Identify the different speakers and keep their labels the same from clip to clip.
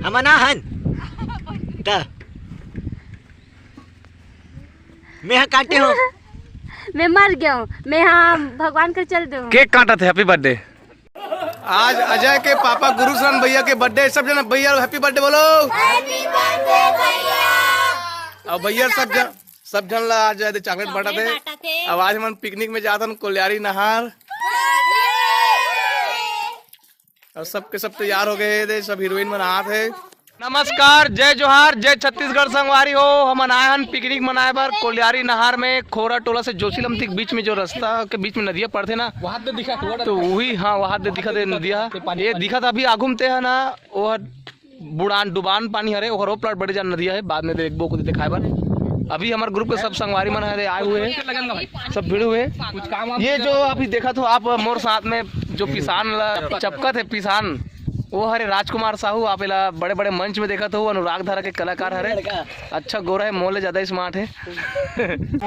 Speaker 1: हमनाहन त मैं यहाँ काटे हूँ।
Speaker 2: मैं मर गया हूँ। मैं यहाँ भगवान का चल दूँ।
Speaker 3: केक काटा थे। Happy birthday. आज अजय के पापा गुरुशरण भैया के बर्थडे। सब जन भैया हैप्पी बर्थडे बोलो। हैप्पी बर्थडे भैया। अब भैया सब जन ला आज चॉकलेट बांटा थे। अब आज हम पिकनिक में जाता हूँ कोलियारी नहर। और सबके सब तैयार हो गए थे। सब हीरोइन में नहा थे। नमस्कार, जय जोहार, जय छत्तीसगढ़ संगवारी हो। हम आए हैं पिकनिक मनाए बार कोलियारी नहर में। खोरा टोला से जोशीलम के बीच में जो रास्ता के बीच में नदिया पड़ते ना, वहाँ पे दिखा तो वही। हाँ, वहाँ पे दिखा थे नदिया। ये दिखा था अभी आगुमते है ना, वो बुड़ान डुबान पानी हरे वो प्लाट बड़ी जान नदिया है। बाद में देखबो को दिखाए बार। अभी हमारे ग्रुप के सब संगवारी मन है आए हुए हैं, सब भिड़े हुए। ये जो अभी देखा तो आप मोर साथ में जो पिसान चपकत है, पिसान वो हरे राजकुमार साहू। आप बड़े बड़े मंच में देखा तो अनुराग धारा के कलाकार हरे। अच्छा गोरा है, मोले ज्यादा स्मार्ट है।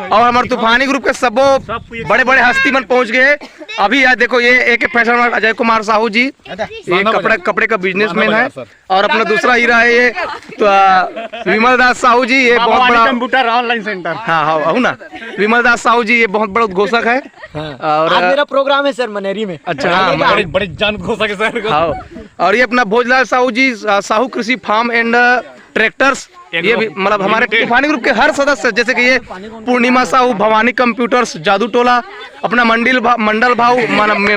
Speaker 3: और हमारे तूफानी ग्रुप के सब बड़े बड़े हस्ती मन पहुंच गए। अभी यार देखो, ये एक फैशन अजय कुमार साहू जी, ये कपड़े का बिजनेसमैन है। और अपना दूसरा हीरा है ये तो विमल दास साहू जी, ये बहुत बड़ा
Speaker 1: कंप्यूटर ऑनलाइन सेंटर।
Speaker 3: हाँ ना, विमल दास साहू जी ये बहुत बड़ा उद्घोषक है।
Speaker 1: और आज मेरा प्रोग्राम है सर मनेरी में।
Speaker 3: अच्छा, हाँ,
Speaker 1: बड़ी जान उद्घोषक है सर।
Speaker 3: हाँ, और ये अपना भोजलाल साहू जी, साहू कृषि फार्म एंड ट्रैक्टर्स। ये भी मतलब हमारे तूफानी ग्रुप के हर सदस्य, जैसे कि ये पूर्णिमा साहू, भवानी कंप्यूटर्स, जादू टोला, अपना मंडल भाऊ,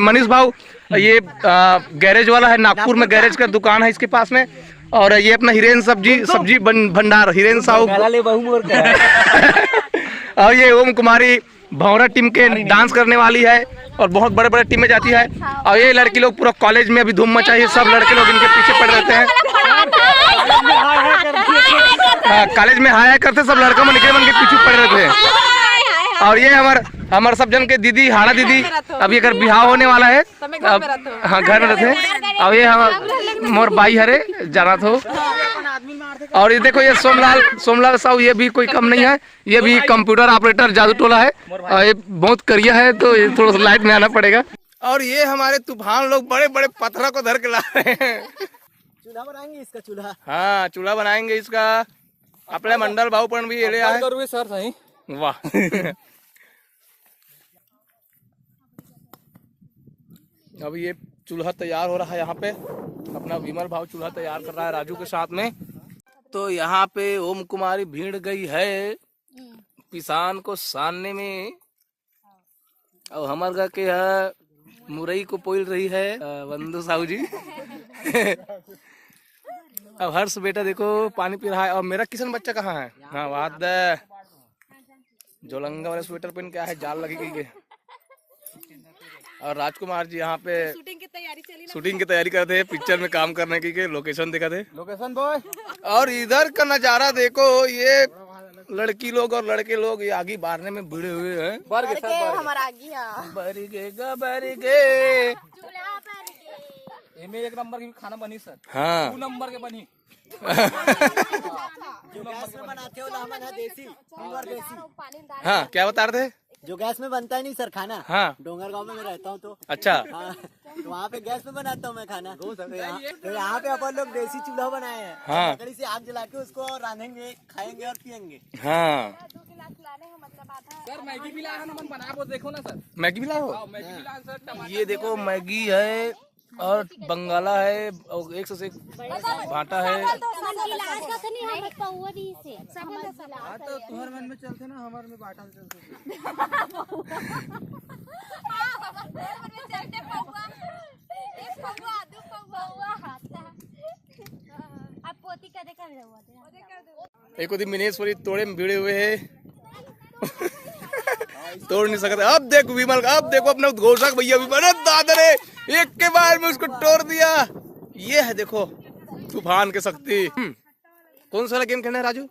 Speaker 3: मनीष भाऊ, ये गैरेज वाला है, नागपुर में गैरेज का दुकान है इसके पास में। और ये अपना हिरेन सब्जी भंडार, हिरेन साहू। और ये ओम कुमारी भौरा टीम के डांस करने वाली है और बहुत बड़े बड़े टीम में जाती है। और ये लड़की लोग पूरा कॉलेज में अभी धूम मचाई है। सब लड़के लोग इनके पीछे पड़ रहते हैं। कॉलेज में हाया करते सब लड़का में निकले के पीछे पड़ रहे थे। और ये हमारे सब जन के दीदी हाड़ा दीदी, अभी अगर बिहाव होने वाला है। हाँ, घर में रहते। और ये हम मोर बाई हरे जाना थो। और ये देखो, ये सोमलाल साहू, ये भी कोई कम नहीं है। ये भी कंप्यूटर ऑपरेटर जादू टोला है। और ये बहुत करिया है, तो ये थोड़ा सा लाइट में आना पड़ेगा। और ये हमारे तूफान लोग बड़े बड़े पत्थरों को धर के ला रहे हैं।
Speaker 1: चूल्हा बनाएंगे इसका, चूल्हा।
Speaker 3: हाँ, चूल्हा बनाएंगे इसका। अपने मंडल भाऊ पण भी ले आए सर। सही, वाह। अब ये चूल्हा तैयार हो रहा है यहाँ पे। अपना विमल भाव चूल्हा तैयार कर रहा है राजू के साथ में। तो यहाँ पे ओम कुमारी भीड़ गई है पिसान को सानने में। और हमारे घर के है मुरई को पोल रही है वंदू साहू जी। अब हर्ष बेटा देखो पानी पी रहा है। और मेरा किशन बच्चा कहाँ है? हाँ, बात जोलंगा वाले स्वेटर पहन के है, जाल लगी गई है। और राजकुमार जी यहाँ पे शूटिंग की तैयारी करते हैं, पिक्चर में काम करने की। लोकेशन देखा थे, लोकेशन बॉय। और इधर का नजारा देखो, ये लड़की लोग और लड़के लोग ये आगी बारने में भिड़े हुए हैं। एक नंबर की खाना बनी सर। हाँ, 2 नंबर के बनी।
Speaker 1: जो गैस में बनाते हो लामन है देसी।
Speaker 3: हाँ, क्या बता रहे थे?
Speaker 1: जो गैस में बनता है नहीं सर खाना। हाँ, डोंगर गांव में मैं रहता हूँ तो।
Speaker 3: अच्छा,
Speaker 1: हाँ, तो वहाँ पे गैस में बनाता हूँ मैं खाना। तो यहाँ पे अपन लोग देसी चूल्हा बनाए हैं। हाँ, लकड़ी से आग जला के उसको रांधेंगे, खाएंगे और पियेंगे। हाँ
Speaker 4: सर, मैगी भी लाया हम बना वो देखो ना सर।
Speaker 3: मैगी भी लाया हो?
Speaker 4: मैगी भी लाया सर।
Speaker 3: ये देखो मैगी है और बंगाला है और एक से एक भाटा है।
Speaker 4: तो तुम्हारे मन में चलते ना, हमारे में बाटा चलते।
Speaker 3: एक दिन मिनेश्वरी तोड़े में भिड़े हुए है। तोड़ नहीं सकते। अब देखो विमल, अब देखो अपने उद्घोषक भैया विमल, दादर है एक के बाद में उसको तोड़ दिया। ये है देखो तूफान के शक्ति। कौन सा गेम खेलना है राजू?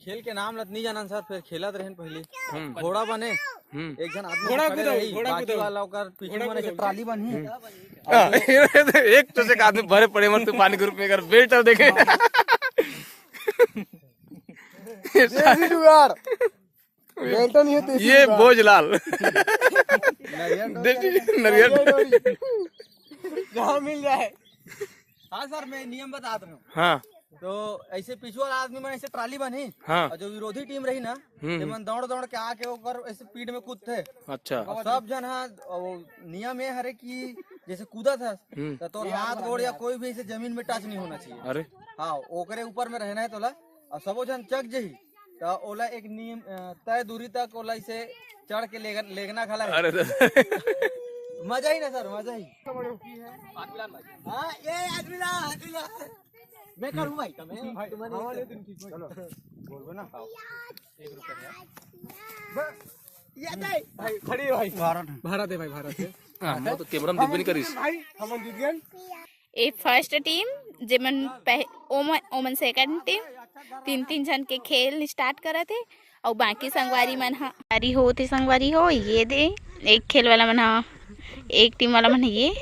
Speaker 4: खेल के नाम नहीं जाना सर, फिर खेलत रहे पहले। घोड़ा बने, एक जन आदमी बाकी वाला पीछे बने से ट्राली बनी।
Speaker 3: एक तो से आदमी भरे पड़े मत तूफानी ग्रुप में कर बेल्टर देखे। ये भोजलाल नरियर जहाँ मिल जाए।
Speaker 4: हाँ सर, मैं नियम बता रहा हूँ।
Speaker 3: हाँ
Speaker 4: तो ऐसे पिछुआ वाला आदमी मन ऐसे ट्राली बनी,
Speaker 3: हाँ
Speaker 4: और जो विरोधी टीम रही ना, ते मन दौड़ दौड़ के आके ओकर ऐसे पीठ में कूदते।
Speaker 3: अच्छा
Speaker 4: और सब जन हाँ, नियम ये हरे कि जैसे कूदा था तो तोर हाथ गोड़ या कोई भी ऐसे जमीन में टच नहीं होना चाहिए।
Speaker 3: अरे
Speaker 4: हाँ, ओकरे ऊपर में रहना है तोला, और सबो जन चक जही तो ओला एक नियम तय दूरी तक ओला इसे चढ़ के लेगना खला है।
Speaker 3: अरे
Speaker 4: मजा ही ना सर, मजा ही।
Speaker 1: हाँ ये आदमी मैं करूँ भाई का मैं
Speaker 4: बोल ना
Speaker 1: ये नहीं
Speaker 4: भाई खड़ी है भाई। भारत है भाई, भारत है।
Speaker 3: हाँ तो कैमरा में दिख भी नहीं करीस।
Speaker 4: भाई हम जीत गए।
Speaker 2: ए फर्स्ट टीम जेमन ओमन सेकंड टीम 3-3 जन के खेल स्टार्ट करे थे और बाकी संगवारी मन हारी हो थे। संगवारी हो ये दे एक खेल वाला मन हा, एक टीम वाला मन ये।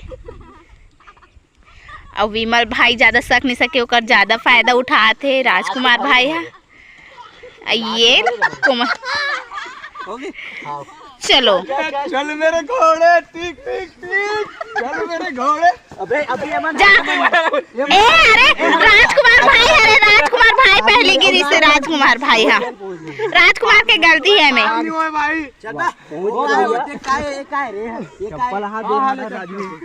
Speaker 2: और विमल भाई ज्यादा सक नहीं सके, ओकर ज्यादा फायदा उठाते राजकुमार भाई है ये कुमार। चलो
Speaker 4: चल मेरे घोड़े, टिक टिक टिक, चल मेरे घोड़े।
Speaker 1: अबे अभी
Speaker 2: जा ए अरे राजकुमार भाई, अरे राजकुमार भाई पहले गिरी से राजकुमार भाई है, राजकुमार के गलती है में
Speaker 4: भाई
Speaker 1: चल बा ये काय रे ये चप्पल हाथ दे राजू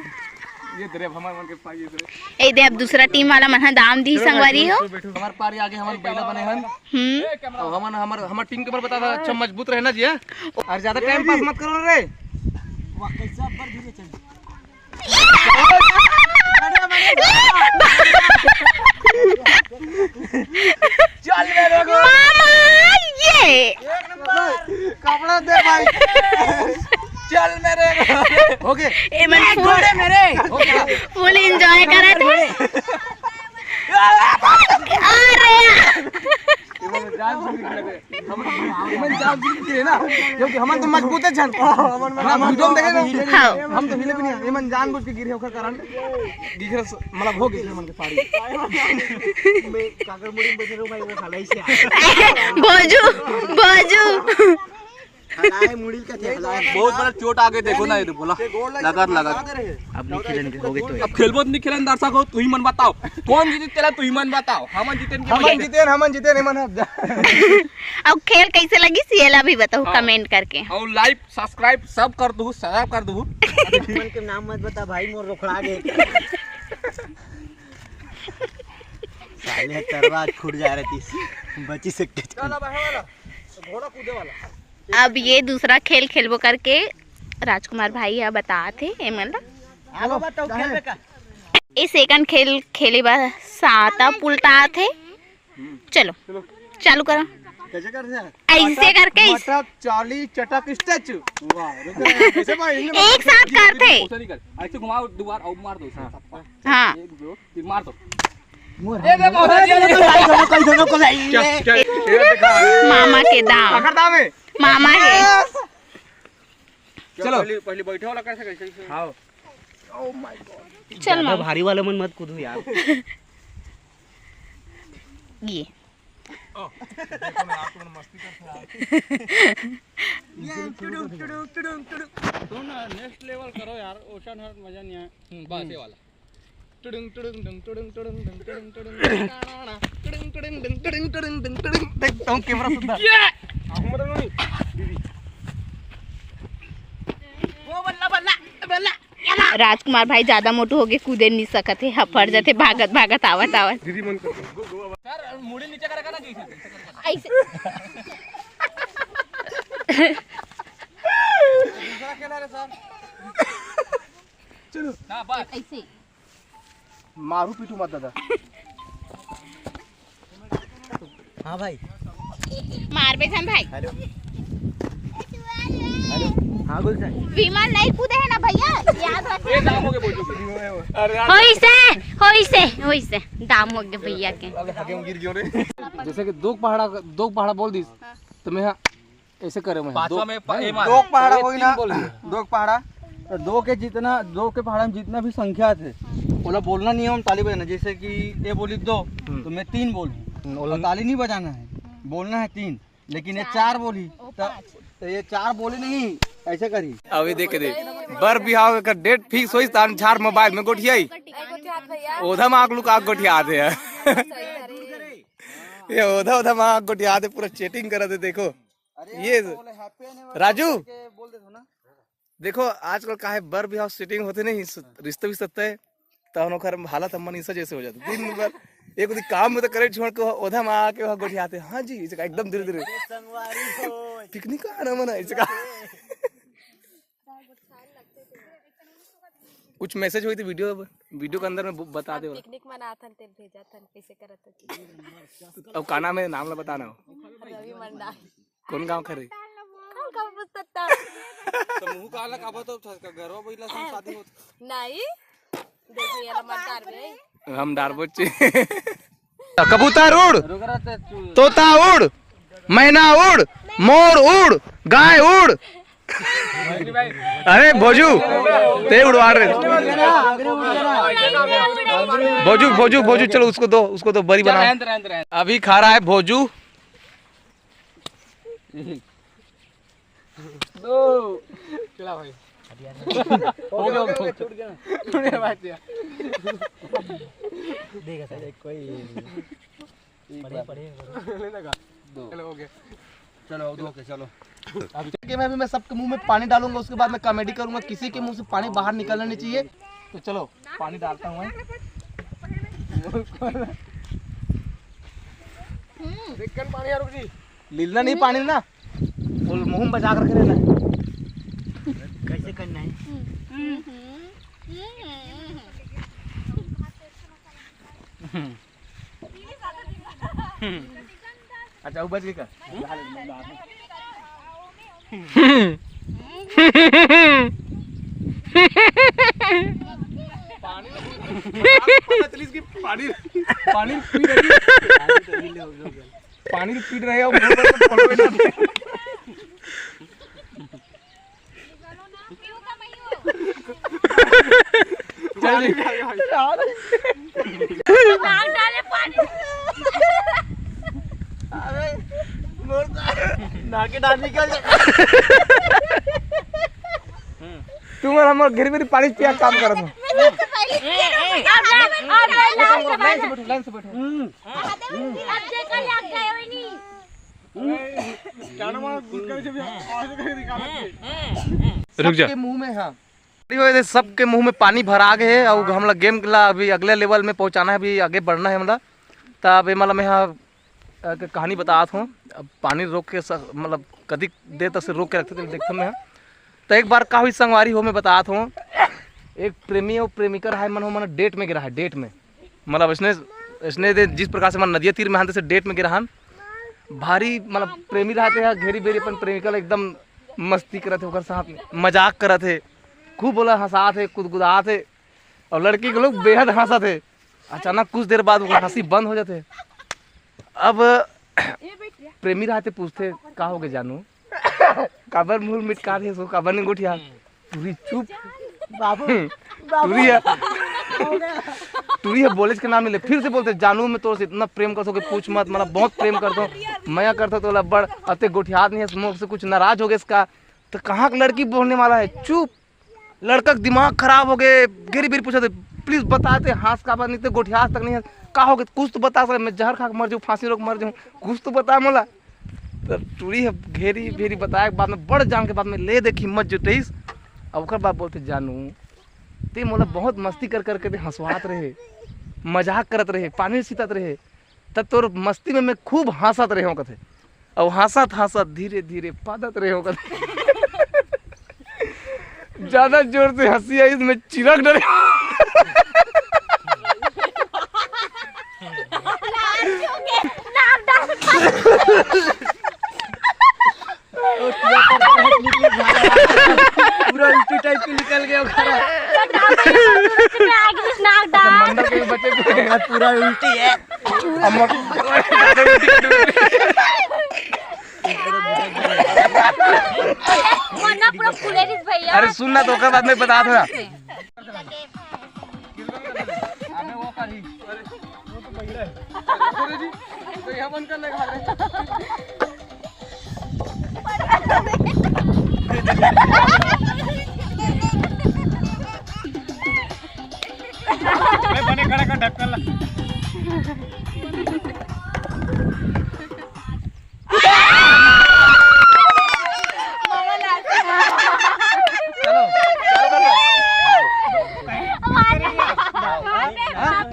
Speaker 3: ये तेरे हमारे मन के पाई ये तेरे
Speaker 2: ए दे अब दूसरा टीम वाला मन दाम दी संगवारी हो।
Speaker 3: हमार पारी आगे हमार बैला बने हन और हमार टीम के ऊपर बता था अच्छा मजबूत रहना जी। और ज्यादा टाइम पास मत करो रे।
Speaker 1: वाह कैसा पर धीरे चल
Speaker 3: चल मेरे को
Speaker 2: मामा ये
Speaker 4: कपड़ा दे भाई। चल मेरे
Speaker 3: हो गए
Speaker 2: ए मन घोड़े मेरे फुल एंजॉय करे थे। अरे
Speaker 3: हम जान के ना क्योंकि हम तो मजबूत है छन ना वीडियो में देखे ना हम तो हिले भी नहीं। मन जानबूझ के गिरे होकर कारण गिरे मतलब हो गई मन के साड़ी
Speaker 1: मैं काकर मुड़ी में बैठे रहो भाई वो खाला से
Speaker 2: बोजू बोजू
Speaker 1: हलाए मुड़ी का हलाए
Speaker 3: बहुत बड़ा चोट आ गई देखो ना ये बोला लगा
Speaker 1: अब नहीं खेलेंगे हो गए तो
Speaker 3: अब खेलबो नहीं खेलन दर्शक हो तू ही मन बताओ कौन जीते तेरा तू ही मन बताओ। हम जीते नहीं मन
Speaker 2: अब खेल कैसे लगी सीएला भी बताओ कमेंट करके
Speaker 3: और लाइक सब्सक्राइब सब कर दू सब्सक्राइब कर दू।
Speaker 1: मन के नाम मत बता भाई मोर रोकड़ा गए साले तरवा छूट जा रही थी बची सकते
Speaker 4: घोड़ा कूदे वाला।
Speaker 2: अब ये दूसरा खेल खेलबो करके राजकुमार भाई यहाँ बता थे
Speaker 1: आलो बताओ खेलबे का
Speaker 2: ये सेकंड खेल खेले बा साता पुलटा थे। चलो चालू करो
Speaker 1: कैसे कर रहे
Speaker 2: ऐसे करके
Speaker 4: मतलब चाली चटक स्टैचू।
Speaker 1: कैसे भाई
Speaker 2: एक साथ करते।
Speaker 3: ऐसे घुमाओ दोबारा और मार दो।
Speaker 2: हाँ
Speaker 3: 1 2 3 मार दो।
Speaker 2: मामा के दाम मामा के
Speaker 3: चलो पहले बैठे वाला कैसे कैसे हां
Speaker 4: ओ माय गॉड
Speaker 2: चल मामा
Speaker 1: भारी वाले मन मत कूदो यार
Speaker 2: ये
Speaker 3: देखो मैं आपको मस्ती कर रहा नेक्स्ट लेवल करो यार ओशन हर मजा नहीं है बस ये वाला टुडुंग टुडुंग डंग टुडुंग टुडुंग डंग टुडुंग टुडुंग टुडुंग टुडुंग डंग टुडुंग टुडुंग डंग टुडुंग देखता हूं कैमरा सुनता आंखों में नहीं दीदी वो बल्ला बल्ला बल्ला
Speaker 2: राजकुमार भाई ज्यादा मोटू हो गए कूदे नहीं सकते हफड़ जाते भागत भागत आवत आवत
Speaker 3: दीदी मन कर सर मुड़ी नीचे करेगा ना
Speaker 2: ऐसे
Speaker 4: दूसरा खेला रे सर।
Speaker 3: चलो ना बस
Speaker 2: ऐसे
Speaker 3: मारू पीटू मत दादा।
Speaker 1: हां भाई
Speaker 2: मार पे भाई
Speaker 1: हेलो हेलो हां बोल सर
Speaker 2: विमल नहीं कूदे है ना भैया याद
Speaker 3: ये
Speaker 2: रखना।
Speaker 3: दाम हो गए बोल अरे
Speaker 2: होइसे दाम हो गए भैया के।
Speaker 3: अबे हगे गिर गयो रे जैसे कि दो पहाड़ा बोल दिस तो मैं ऐसे करे मैं
Speaker 4: दो पहाड़ा होई ना, दो पहाड़ा तो दो के पहाड़ा में जितना भी संख्या थे बोला बोलना नहीं है, हम ताली बजाना। जैसे कि ये बोली 2 तो मैं 3 बोलूं, ताली नहीं बजाना है, बोलना है 3। लेकिन ये 4 बोली तो ये 4 बोली नहीं ऐसे करी
Speaker 3: अभी देख दे बर बिहाव का डेट फिक्स होई तान झार मोबाइल में गोठियाई ओधा में आग आग गोठिया दे ये ओधा में आग गोठिया दे पूरा चैटिंग कर दे। देखो ये राजू
Speaker 4: बोल दे ना
Speaker 3: देखो आजकल काहे बर बिहाव सेटिंग होते नहीं रिश्ते भी सत्ता है तब खर हालत हम इस जैसे हो जाते दिन भर एक काम में तो करे छोड़ के ओधा में आके वहाँ गोठियाते। हाँ जी इसका एकदम धीरे धीरे पिकनिक का आना मना इसका कुछ मैसेज हुई थी वीडियो के अंदर में बता दे
Speaker 5: पिकनिक मनाथन तेल भेजा थन कैसे करत
Speaker 3: अब काना में नाम ला बताना हो
Speaker 5: रवि मंडा
Speaker 3: कौन गांव खरे
Speaker 5: कौन का पुस्तक
Speaker 4: समूह काला काबा तो घरवा बइला से शादी होत
Speaker 5: नहीं देखिए ये मर्दार में
Speaker 3: हम डार बच्चे कबूतर उड़ तोता उड़ मैना उड़ मोर उड़ गाय उड़ अरे भोजू ते उड़वा रहे भोजू चलो उसको दो बड़ी बना। अभी खा रहा है भोजू
Speaker 4: चलो
Speaker 3: कि मैं सबके मुंह में पानी डालूंगा उसके बाद मैं कॉमेडी करूंगा किसी के मुंह से पानी बाहर निकलना नहीं चाहिए। तो चलो पानी डालता हूँ लीलना नहीं पानी ना मुंह में बचा कर रहना
Speaker 1: कैसे करना है
Speaker 3: अच्छा वो बच गई का पानी पी रहे हो
Speaker 1: नाके डाल निकल
Speaker 3: तुम और हम घर में पानी पिया काम कर दो रुक जा मुंह में। हाँ सबके मुंह में पानी भरा गए है और हम लोग गेम ला अभी अगले लेवल में पहुंचाना है अभी आगे बढ़ना है मतलब तब मतलब मैं यहाँ कहानी बता हूँ। अब पानी रोक के मतलब कभी देर तक से रोक के रखते थे देखते मैं तो एक बार का हुई संगवारी हो मैं बता हूँ एक प्रेमी और प्रेमिका रहा है मन डेट में गिरा है डेट में मतलब इसने जिस प्रकार से मन नदिया तीर में हाथ से डेट में गिरा हन भारी मतलब प्रेमी रहते हैं घेरी बेरी अपन प्रेमिका एकदम मस्ती करते होकर साथ में मजाक करते खूब बोला हंसा थे कुदकुदा थे और लड़की के लोग बेहद हंसा थे। अचानक कुछ देर बाद वो हंसी बंद हो जाते। अब प्रेमी रहते पूछते का हो गए जानू काबर मुंह मिटका रही सो काबर नहीं गोठिया पूरी चुप बाबू टूरी है बोले के नाम मिले फिर से बोलते जानू मैं तो इतना प्रेम करता हूँ कि पूछ मत मतलब बहुत प्रेम करता हूँ मैं करता तो लब्बड़ अते गोठियात नहीं है मुँह से कुछ नाराज हो गए इसका तो कहाँ की लड़की बोलने वाला है चुप लड़का दिमाग खराब हो गए गिरी बिरी पूछा प्लीज बताते हाथ का बात नहीं तो गोठियात तक नहीं है का हो गया कुछ तो बता सर मैं जहर खा के मर जाऊँ फांसी रोक मर जाऊँ कुछ तो बता मोला तो टूरी है घेरी भेरी बताया बाद में बड़ जान के बाद में ले देख हिम्मत जुटेस और बाद बोलते जानू ते मोला बहुत मस्ती कर करके ते हंसवात रहे मजाक करत रहे पानी सीतत रहे तब तोर मस्ती में मैं खूब हंसत रहे हो कथे और हंसत हंसत धीरे धीरे पादत रहे हो कथे ज्यादा जोर से हंसी आई इसमें चिरक डरे
Speaker 1: पूरा उल्टी टाइप की निकल गया
Speaker 3: मंडल के बच्चे
Speaker 1: पूरा उल्टी है
Speaker 3: अरे सुनना तो का बाद में बता था बने खड़ा का ढक्कन ला।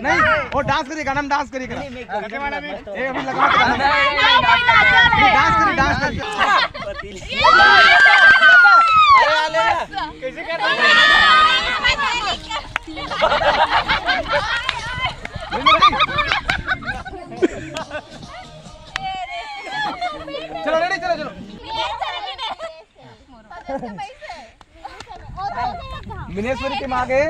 Speaker 4: नहीं वो डांस करिए गाना में डांस करिए अभी लगा डांस करिए
Speaker 3: कैसे कर
Speaker 4: चलो रेडी चलो चलो मिनेश्वरी के मांगे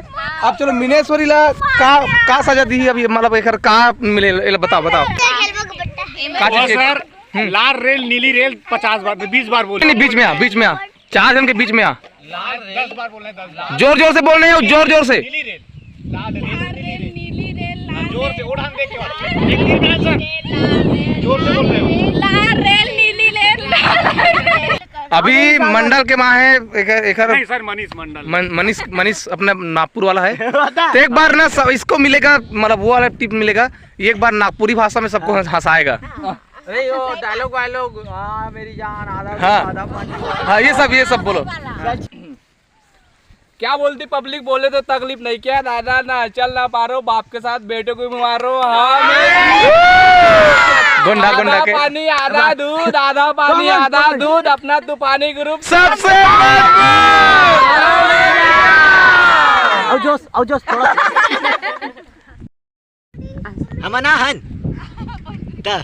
Speaker 4: अब चलो मिनेश्वरी ला का सजा दी अभी मतलब एक का मिले बताओ बताओ
Speaker 3: सर लाल रेल नीली रेल 50 बार 20 बार बोले
Speaker 4: नहीं बीच में आ 4 जन के बीच में आ
Speaker 3: 10 बार बोलना है 10 बार
Speaker 4: जोर जोर से बोलने हैं जोर जोर से
Speaker 3: नीली रेल लाल रेल नीली रेल जोर से उड़ान दे के बाद एक तीन सर जोर से बोल रहे हो
Speaker 2: लाल रेल नीली रेल
Speaker 4: अभी मंडल के माँ है एक
Speaker 3: नहीं सर मनीष मंडल
Speaker 4: मनीष अपना नागपुर वाला है तो एक बार ना सब इसको मिलेगा मतलब वो वाला टिप मिलेगा एक बार नागपुरी भाषा में सबको हंसाएगा
Speaker 1: अरे यो डायलॉग वायलॉग मेरी जान आधा
Speaker 4: हाँ हाँ ये सब बोलो
Speaker 3: क्या बोलती पब्लिक बोले तो तकलीफ नहीं क्या दादा ना चल ना पा रहा बाप के साथ बेटे को भी मारो
Speaker 4: गुंडा गुंडा के
Speaker 3: पानी आधा दूध आधा पानी आधा दूध अपना तूफानी ग्रुप
Speaker 4: सबसे
Speaker 1: आओ जोश थोड़ा हमना हन ता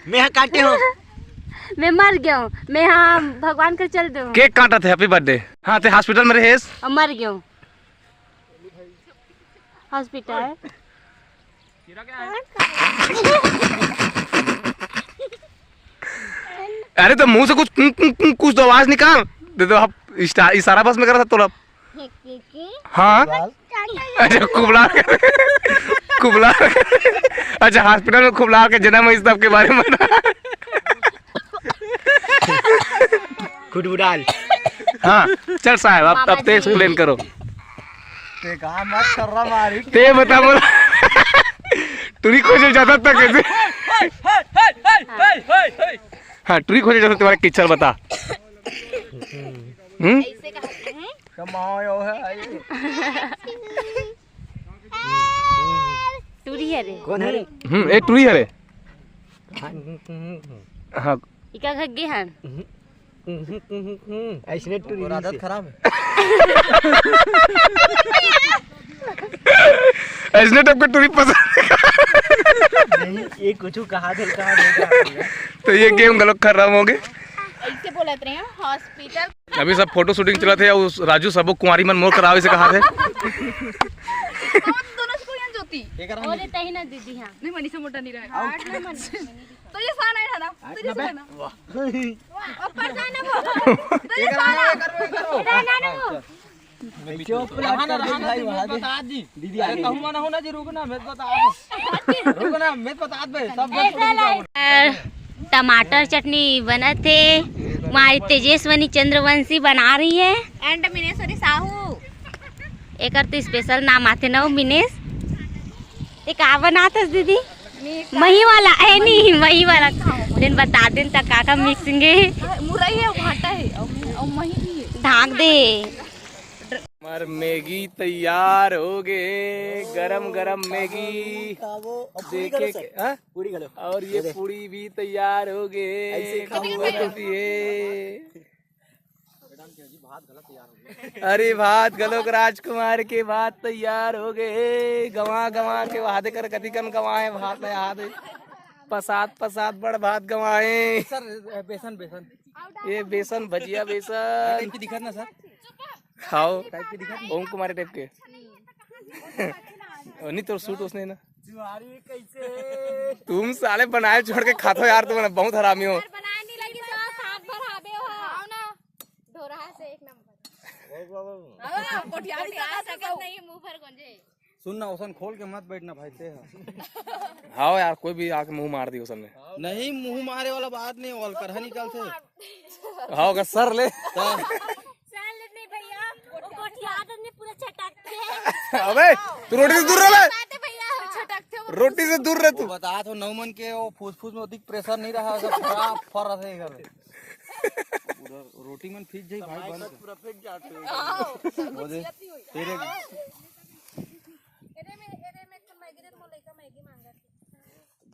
Speaker 1: मैं काटे हूँ
Speaker 5: मैं मर गया हूँ मैं हाँ भगवान का चल दूँ
Speaker 4: केक काटा थे हैप्पी बर्थडे हाँ ते हॉस्पिटल में रहेस
Speaker 5: मर गया हूँ हॉस्पिटल
Speaker 4: अरे तो मुंह से कुछ तो आवाज निकाल दे दो आप इशारा बस में करा था तोला हाँ अच्छा कुबला अच्छा हॉस्पिटल में कुबला के जन्म इस सब के बारे में
Speaker 1: खुडबुडाल
Speaker 4: हाँ चल साहब अब ते एक्सप्लेन करो
Speaker 1: ते कहा मत कर रहा मारी
Speaker 4: ते बता बोला टूरी खोजे जाता था कैसे हाँ टूरी खोजे जाता तुम्हारा किचर बता
Speaker 1: कमाओ है
Speaker 5: टूरी है रे
Speaker 1: कौन है रे
Speaker 4: एक टूरी है रे हाँ
Speaker 5: इका घग्गे हन
Speaker 1: ऐसने टूरी आदत खराब है
Speaker 4: ऐसने टाइप का टूरी पसंद
Speaker 1: नहीं ये कुछ कहा दे
Speaker 4: तो ये गेम गलत खराब हो गए
Speaker 2: ऐसे बोलत रहे हैं हॉस्पिटल
Speaker 4: अभी सब फोटो शूटिंग चला थे उस राजू सबो कुंवारी मन मोर करावे से कहा थे
Speaker 2: दोनों को यहाँ ज्योति
Speaker 5: बोले तही ना दीदी हाँ
Speaker 2: नहीं मनीषा मोटा नहीं रहा तो ये सान है ना तो ये सान ऊपर जाना वो तो ये सान रहना ना वो
Speaker 1: दीदी आगे
Speaker 4: कहूँ ना हो ना जी रुको ना मैं बता रुको ना मैं बता दे सब
Speaker 5: टमाटर चटनी बना थे हमारी तेजस्वनी चंद्रवंशी बना रही है
Speaker 2: एंड मिनेश्वरी साहू
Speaker 5: एक तो स्पेशल नाम आते ना मिनेश एक आ बनाते दीदी मही वाला है नहीं मही वाला दिन बता दिन तक काका मिक्सिंग
Speaker 2: मुरई है भाटा है और मही भी है
Speaker 5: ढाक दे
Speaker 3: हमार मैगी तैयार हो गए गरम गरम मैगी देखे
Speaker 1: पूरी गलो
Speaker 3: और ये पूरी भी तैयार हो गए अरे भात गलोक राजकुमार के भात तैयार हो गए गवा गवा के वादे कर कतिकन गवाए भात याद पसाद बड़ भात गवाए
Speaker 4: सर बेसन बेसन
Speaker 3: ये बेसन भजिया बेसन
Speaker 4: दिखत ना सर
Speaker 3: खाओ ओम कुमार टाइप के नहीं तो सूट उसने ना
Speaker 1: कैसे
Speaker 3: तुम साले बनाए छोड़ के खाते हो यार तुम बहुत हरामी हो
Speaker 2: बनाने लगी तो साथ भराबे हो आओ ना ढोरा से एक नंबर कोठिया भी आ सकत नहीं मुंह पर गंजे
Speaker 4: सुन ना ओसन खोल के मत बैठना भाई ते
Speaker 3: हाँ यार कोई भी आके मुंह मार दी उसन ने।
Speaker 4: नहीं मुंह मारे वाला बात नहीं ऑल कर निकल थे
Speaker 3: हाँ अगर सर ले
Speaker 5: नहीं भैया वो कोठिया आदमी पूरा छटकते हैं।
Speaker 3: अबे तू रोटी से दूर रह बे।
Speaker 5: भैया छटकते हो।
Speaker 3: रोटी से दूर रह तू।
Speaker 4: बता तो नौमन के वो फूस में अधिक प्रेशर नहीं रहा सब खराब फर रहे घर रोटी में फीस जाई भाई बंद पूरा फेंक जाते वो दे तेरे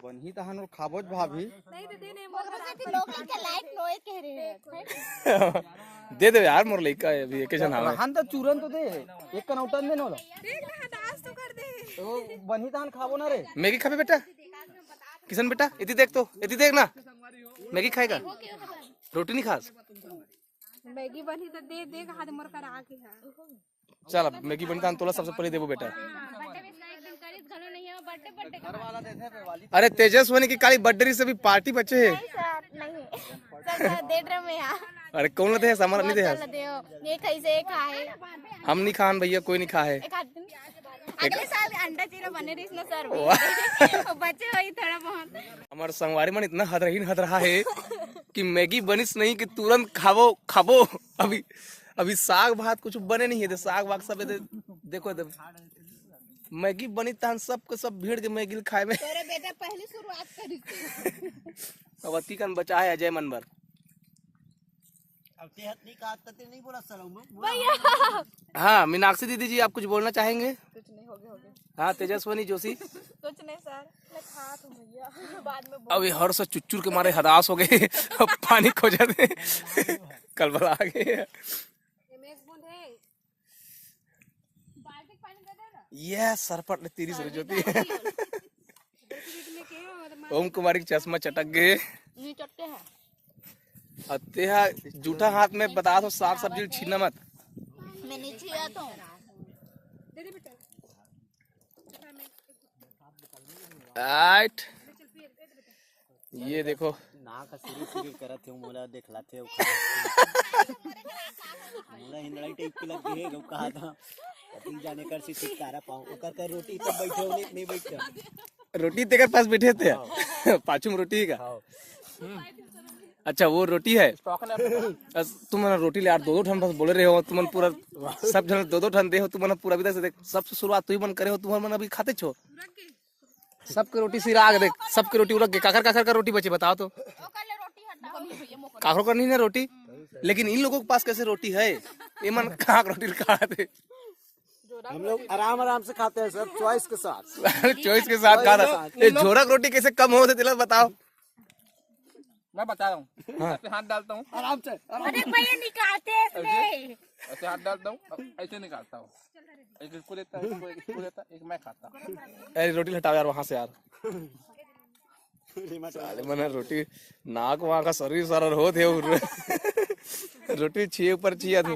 Speaker 4: बनही तहन और खाबोज भाभी
Speaker 5: नहीं दीदी ने मोर लोग के लाइट नोए कह रहे हैं।
Speaker 3: दे दे यार मोर लइका अभी एक जन हवे।
Speaker 4: हन तो चूरन तो दे एक का नौटन दे नोला
Speaker 5: देख ना दास तो कर दे।
Speaker 4: तो बनही तहन खाबो ना रे
Speaker 3: मैगी खाबे बेटा किशन बेटा इति देख तो इति देख ना मैगी खाएगा रोटी नहीं खास।
Speaker 5: मैगी बनी तो दे दे हाथ मोर कर आके
Speaker 3: चल अब मैगी बनता है तोला सबसे पहले देबो बेटा।
Speaker 4: घर वाला देते पे वाली
Speaker 3: अरे तेजस्वनी की काली बर्थडे से भी पार्टी बचे है।
Speaker 5: नहीं सर दे रहे मैं यार।
Speaker 3: अरे कौन लेते हैं सामान नहीं दे है।
Speaker 5: ये कैसे खाए
Speaker 3: हम नहीं खान भैया कोई नहीं खा है।
Speaker 5: अगले साल अंडा चीरा बने रही ना सर बचे वही थोड़ा बहुत।
Speaker 3: हमारे संगवारी मन इतना हद रहा है कि मैगी बनिस नहीं कि तुरंत खाबो अभी साग भात कुछ बने नहीं है साग भात सब देखो मैगी बनी तहन सबके सब भीड़ के मैगी खाए में।
Speaker 5: तेरे बेटा पहले शुरुआत करी थी।
Speaker 3: अब अति कन बचा है अजय मनबर।
Speaker 1: अब नहीं कहा तो नहीं बोला सर
Speaker 5: भैया।
Speaker 3: हाँ मीनाक्षी दीदी जी आप कुछ बोलना चाहेंगे।
Speaker 5: कुछ नहीं हो गया
Speaker 3: हाँ तेजस्वनी जोशी
Speaker 5: कुछ नहीं सर मैं खा तो भैया बाद में
Speaker 3: अभी हर से चुच्चुर के मारे हदास हो गए अब पानी खो जाते कल बला आ गए। ये सरपट ने तेरी सर जोती है। ओम कुमारी की चश्मा चटक गए
Speaker 5: नहीं चटते हैं।
Speaker 3: अत्या जूठा हाथ में बता दो साग सब्जी छीना मत।
Speaker 5: मैं नहीं छिया तो
Speaker 3: आइट ये देखो
Speaker 1: ना का सीरी करत है मोला देखलाते मोला हिंदलाई टाइप के लग गए गौ कहा था तीन जाने कर से छुटकारा पाऊं ओकर कर रोटी तब बैठे हो नहीं बैठे
Speaker 3: रोटी तेरे पास बैठे थे पाचुम रोटी का। अच्छा वो रोटी है तुम रोटी ले यार दो ठन बस बोले रहे हो तुम पूरा सब जन दो ठन दे हो तुम पूरा विदा से देख सबसे शुरुआत तू ही मन करे हो तुम मन अभी खाते छो सबके रोटी सिरा आगे देख सबके रोटी उलग गए काकर का रोटी बचे बताओ तो काकर का नहीं ना रोटी लेकिन इन लोगों के पास कैसे रोटी है ये मन कहाँ रोटी खाते
Speaker 1: हम लोग आराम से खाते हैं सब चॉइस के साथ
Speaker 3: चॉइस के साथ खा रहा ये झोरक रोटी कैसे कम हो दिला बताओ।
Speaker 4: मैं बता रहा हूँ
Speaker 3: हाँ।
Speaker 4: हाथ डालता हूँ आराम से
Speaker 5: अरे भैया निकालते हैं इसमें
Speaker 4: ऐसे हाथ डालता हूँ ऐसे निकालता हूँ एक इसको लेता है इसको लेता एक मैं खाता।
Speaker 3: अरे रोटी हटाओ यार वहाँ से यार मैंने रोटी नाक वहाँ का शरीर सरर हो थे रोटी छे ऊपर छिया थी।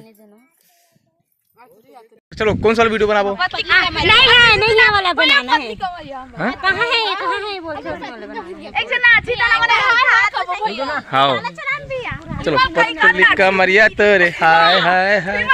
Speaker 3: चलो कौन सा वीडियो बनाबो।
Speaker 5: नहीं वाला बनाना है। कहाँ है बोल एक जना अच्छी तरह
Speaker 3: हाँ चलो पत्तली का मरिया तो रे हाय हाय हाय।